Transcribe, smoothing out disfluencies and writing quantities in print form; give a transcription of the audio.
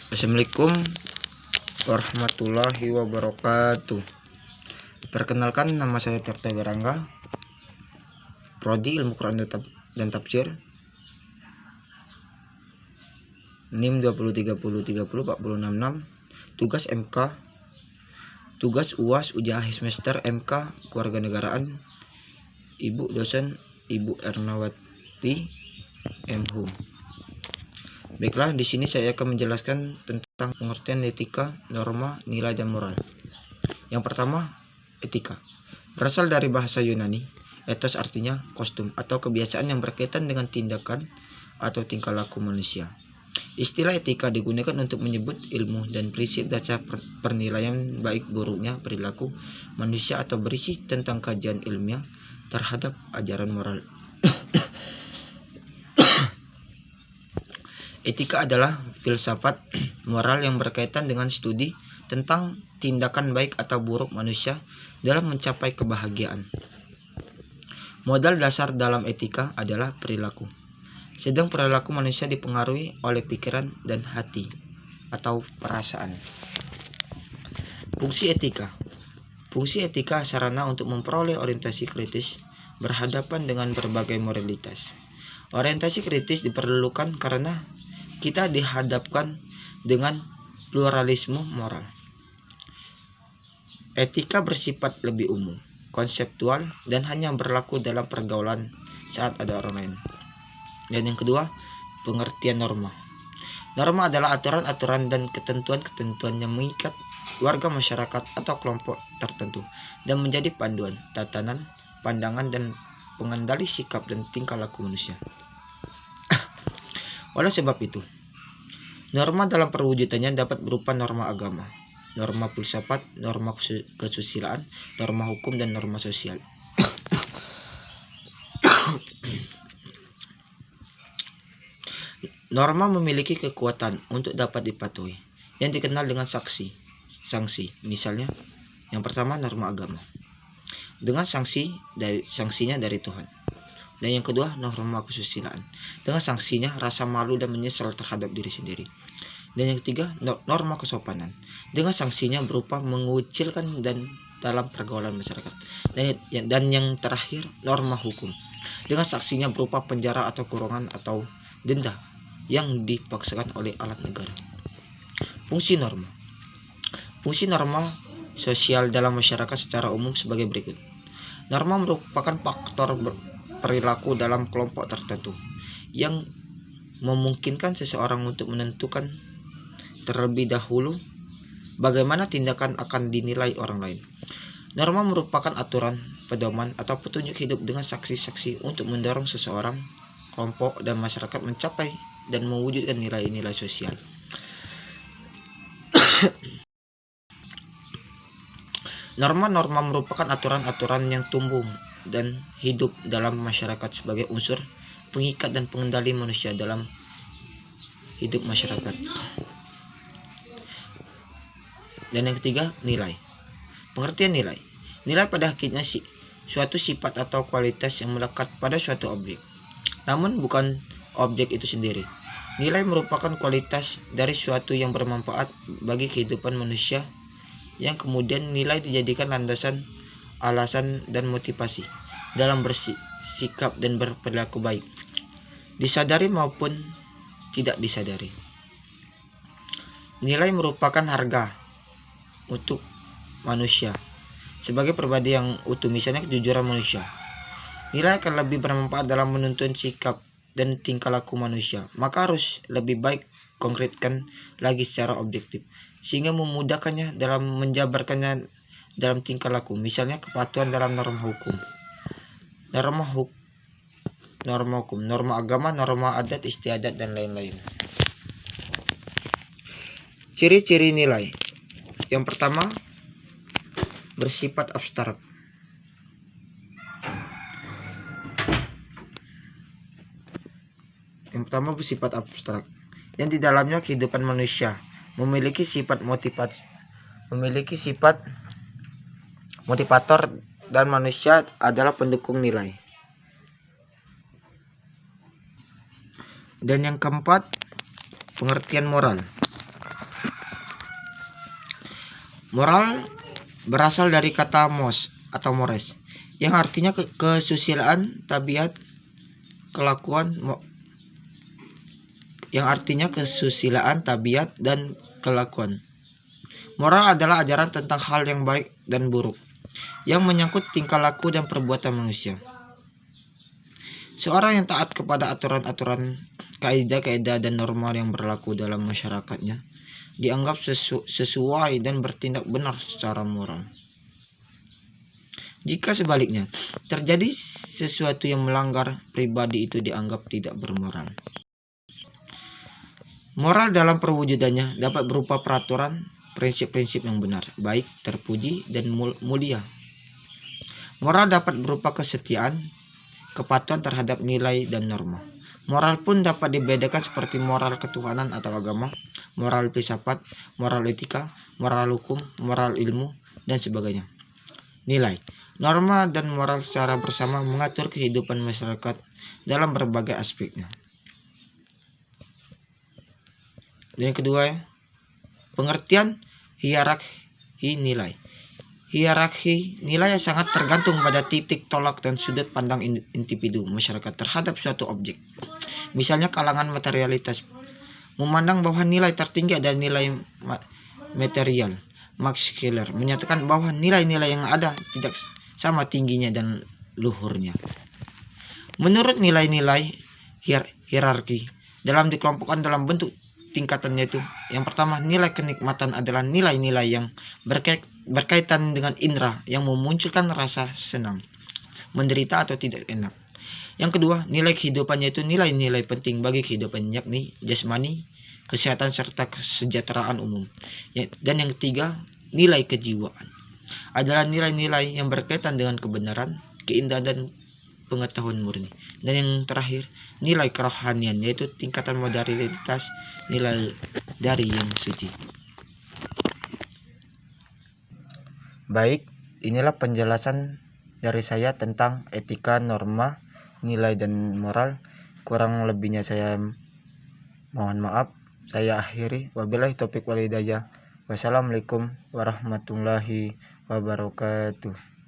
Assalamualaikum warahmatullahi wabarakatuh. Perkenalkan, nama saya Tirta Wirangga, Prodi Ilmu Quran dan Tafsir, NIM 2030304066, tugas MK, tugas UAS ujian akhir semester MK Kewarganegaraan, Ibu dosen Ibu Ernawati M.Hum. Baiklah, di sini saya akan menjelaskan tentang pengertian etika, norma, nilai, dan moral. Yang pertama, etika. Berasal dari bahasa Yunani, ethos artinya kostum atau kebiasaan yang berkaitan dengan tindakan atau tingkah laku manusia. Istilah etika digunakan untuk menyebut ilmu dan prinsip dasar penilaian baik buruknya perilaku manusia atau berisi tentang kajian ilmiah terhadap ajaran moral. Etika adalah filsafat moral yang berkaitan dengan studi tentang tindakan baik atau buruk manusia dalam mencapai kebahagiaan. Modal dasar dalam etika adalah perilaku. Sedang perilaku manusia dipengaruhi oleh pikiran dan hati atau perasaan. Fungsi etika. Fungsi etika sarana untuk memperoleh orientasi kritis berhadapan dengan berbagai moralitas. Orientasi kritis diperlukan karena kita dihadapkan dengan pluralisme moral. Etika bersifat lebih umum, konseptual, dan hanya berlaku dalam pergaulan saat ada orang lain. Dan yang kedua, pengertian norma. Norma adalah aturan-aturan dan ketentuan-ketentuan yang mengikat warga masyarakat atau kelompok tertentu dan menjadi panduan, tatanan, pandangan, dan pengendali sikap dan tingkah laku manusia. Oleh sebab itu, norma dalam perwujudannya dapat berupa norma agama, norma filsafat, norma kesusilaan, norma hukum, dan norma sosial. Norma memiliki kekuatan untuk dapat dipatuhi, yang dikenal dengan sanksi. Misalnya, yang pertama norma agama, dengan sanksinya dari Tuhan. Dan yang kedua, norma kesusilaan, dengan sanksinya rasa malu dan menyesal terhadap diri sendiri. Dan yang ketiga, norma kesopanan, dengan sanksinya berupa mengucilkan dan dalam pergaulan masyarakat. Dan yang terakhir, norma hukum, dengan sanksinya berupa penjara atau kurungan atau denda yang dipaksakan oleh alat negara. Fungsi norma. Fungsi norma sosial dalam masyarakat secara umum sebagai berikut. Norma merupakan faktor perilaku dalam kelompok tertentu yang memungkinkan seseorang untuk menentukan terlebih dahulu bagaimana tindakan akan dinilai orang lain. Norma merupakan aturan, pedoman, atau petunjuk hidup dengan saksi-saksi untuk mendorong seseorang, kelompok, dan masyarakat mencapai dan mewujudkan nilai-nilai sosial. Norma-norma merupakan aturan-aturan yang tumbuh dan hidup dalam masyarakat sebagai unsur pengikat dan pengendali manusia dalam hidup masyarakat. Dan yang ketiga, nilai. Pengertian nilai. Nilai pada hakikatnya suatu sifat atau kualitas yang melekat pada suatu objek, namun bukan objek itu sendiri. Nilai merupakan kualitas dari suatu yang bermanfaat bagi kehidupan manusia, yang kemudian nilai dijadikan landasan, alasan, dan motivasi dalam bersikap dan berperilaku baik, disadari maupun tidak disadari. Nilai merupakan harga untuk manusia sebagai pribadi yang utuh, misalnya kejujuran manusia. Nilai akan lebih bermanfaat dalam menuntun sikap dan tingkah laku manusia, maka harus lebih baik konkretkan lagi secara objektif sehingga memudahkannya dalam menjabarkannya dalam tingkah laku, misalnya kepatuhan dalam norma hukum, norma agama, norma adat istiadat, dan lain-lain. Ciri-ciri nilai. Yang pertama, bersifat abstrak. Yang di dalamnya kehidupan manusia memiliki sifat motivator dan manusia adalah pendukung nilai. Dan yang keempat, pengertian moral. Moral berasal dari kata mos atau mores, yang artinya kesusilaan, tabiat, kelakuan, dan kelakuan. Moral adalah ajaran tentang hal yang baik dan buruk, yang menyangkut tingkah laku dan perbuatan manusia. Seorang yang taat kepada aturan-aturan, kaidah-kaidah dan norma yang berlaku dalam masyarakatnya dianggap sesuai dan bertindak benar secara moral. Jika sebaliknya, terjadi sesuatu yang melanggar, pribadi itu dianggap tidak bermoral. Moral dalam perwujudannya dapat berupa peraturan, prinsip-prinsip yang benar, baik, terpuji, dan mulia. Moral dapat berupa kesetiaan, kepatuhan terhadap nilai dan norma. Moral pun dapat dibedakan seperti moral ketuhanan atau agama, moral filsafat, moral etika, moral hukum, moral ilmu, dan sebagainya. Nilai, norma, dan moral secara bersama mengatur kehidupan masyarakat dalam berbagai aspeknya. Dan yang kedua, pengertian hierarki nilai. Hierarki nilai sangat tergantung pada titik tolak dan sudut pandang individu masyarakat terhadap suatu objek. Misalnya kalangan materialitas memandang bahwa nilai tertinggi adalah nilai material. Max Keller menyatakan bahwa nilai-nilai yang ada tidak sama tingginya dan luhurnya. Menurut nilai-nilai hierarki dalam dikelompokkan dalam bentuk tingkatannya itu. Yang pertama, nilai kenikmatan adalah nilai-nilai yang berkaitan dengan indera yang memunculkan rasa senang, menderita atau tidak enak. Yang kedua, nilai kehidupannya itu nilai-nilai penting bagi kehidupan, yakni jasmani, kesehatan serta kesejahteraan umum. Dan yang ketiga, nilai kejiwaan adalah nilai-nilai yang berkaitan dengan kebenaran, keindahan, dan pengetahuan murni. Dan yang terakhir, nilai kerohanian, yaitu tingkatan modalitas nilai dari yang suci. Baik, inilah penjelasan dari saya tentang etika, norma, nilai, dan moral. Kurang lebihnya saya mohon maaf. Saya akhiri. Wabillahi taufiq wal hidayah. Wassalamualaikum warahmatullahi wabarakatuh.